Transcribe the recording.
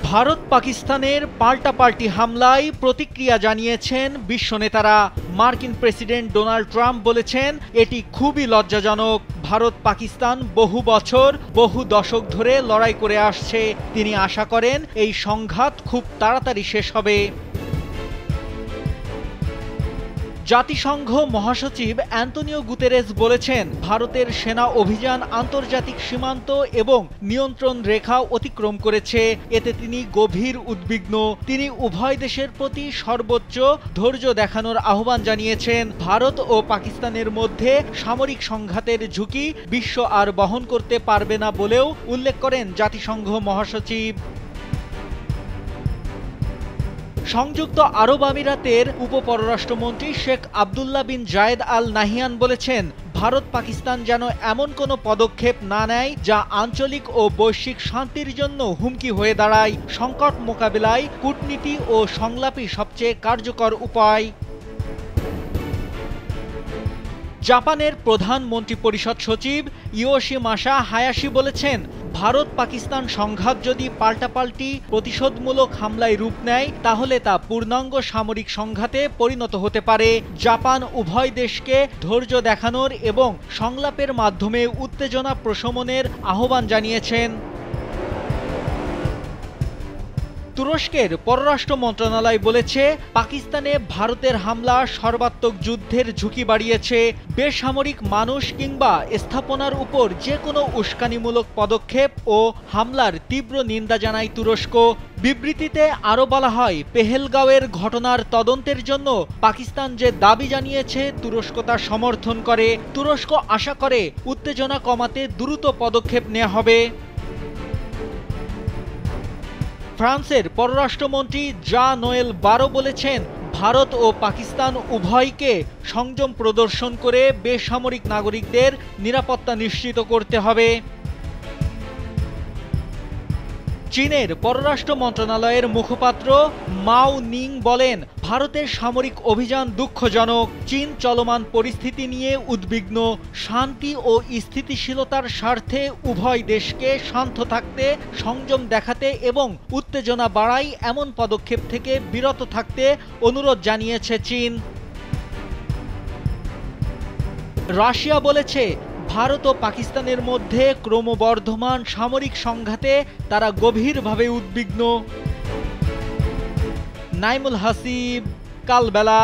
ভারত পাকিস্তানের পাল্টাপাল্টি হামলায় প্রতিক্রিয়া জানিয়েছেন বিশ্ব নেতারা। মার্কিন প্রেসিডেন্ট ডোনাল্ড ট্রাম্প বলেছেন, এটি খুবই লজ্জাজনক। ভারত পাকিস্তান বহু বছর বহু দশক ধরে লড়াই করে আসছে। তিনি আশা করেন এই সংঘাত খুব তাড়াতাড়ি শেষ হবে। জাতিসংঘ মহাসচিব অ্যান্তোনিও গুতেরেস বলেছেন, ভারতের সেনা অভিযান আন্তর্জাতিক সীমান্ত এবং নিয়ন্ত্রণ রেখা অতিক্রম করেছে। এতে তিনি গভীর উদ্বিগ্ন। তিনি উভয় দেশের প্রতি সর্বোচ্চ ধৈর্য দেখানোর আহ্বান জানিয়েছেন। ভারত ও পাকিস্তানের মধ্যে সামরিক সংঘাতের ঝুঁকি বিশ্ব আর বহন করতে পারবে না বলেও উল্লেখ করেন জাতিসংঘ মহাসচিব। সংযুক্ত আরব আমিরাতের উপপররাষ্ট্রমন্ত্রী শেখ আবদুল্লাহ বিন জায়েদ আল নাহিয়ান বলেছেন, ভারত পাকিস্তান যেন এমন কোনো পদক্ষেপ না নেয় যা আঞ্চলিক ও বৈশ্বিক শান্তির জন্য হুমকি হয়ে দাঁড়ায়। সংকট মোকাবিলায় কূটনীতি ও সংলাপই সবচেয়ে কার্যকর উপায়। জাপানের প্রধান মন্ত্রিপরিষদ সচিব ইয়োশিমাসা হায়াশি বলেছেন, ভারত পাকিস্তান সংঘাত যদি পাল্টাপাল্টি প্রতিশোধমূলক হামলায় রূপ নেয় তাহলে তা পূর্ণাঙ্গ সামরিক সংঘাতে পরিণত হতে পারে। জাপান উভয় দেশকে ধৈর্য দেখানোর এবং সংলাপের মাধ্যমে উত্তেজনা প্রশমনের আহ্বান জানিয়েছেন। তুরস্কের পররাষ্ট্র মন্ত্রণালয় বলেছে, পাকিস্তানে ভারতের হামলা সর্বাত্মক যুদ্ধের ঝুঁকি বাড়িয়েছে। বেসামরিক মানুষ কিংবা স্থাপনার উপর যে কোনো উস্কানিমূলক পদক্ষেপ ও হামলার তীব্র নিন্দা জানায় তুরস্ক। বিবৃতিতে আরও বলা হয়, পেহেলগাঁওয়ের ঘটনার তদন্তের জন্য পাকিস্তান যে দাবি জানিয়েছে তুরস্ক তা সমর্থন করে। তুরস্ক আশা করে উত্তেজনা কমাতে দ্রুত পদক্ষেপ নেওয়া হবে। ফ্রান্সের পররাষ্ট্রমন্ত্রী জা নোয়েল বারো বলেছেন, ভারত ও পাকিস্তান উভয়কে সংযম প্রদর্শন করে বেসামরিক নাগরিকদের নিরাপত্তা নিশ্চিত করতে হবে। চীনের পররাষ্ট্র মন্ত্রণালয়ের মুখপাত্র মাও নিং বলেন, ভারতের সামরিক অভিযান দুঃখজনক। চীন চলমান পরিস্থিতি নিয়ে উদ্বিগ্ন। শান্তি ও স্থিতিশীলতার স্বার্থে উভয় দেশকে শান্ত থাকতে, সংযম দেখাতে এবং উত্তেজনা বাড়ায় এমন পদক্ষেপ থেকে বিরত থাকতে অনুরোধ জানিয়েছে চীন। রাশিয়া বলেছে, ভারত ও পাকিস্তানের মধ্যে ক্রমবর্ধমান সামরিক সংঘাতে তারা গভীরভাবে উদ্বিগ্ন। নাইমুল হাসিব, কালবেলা।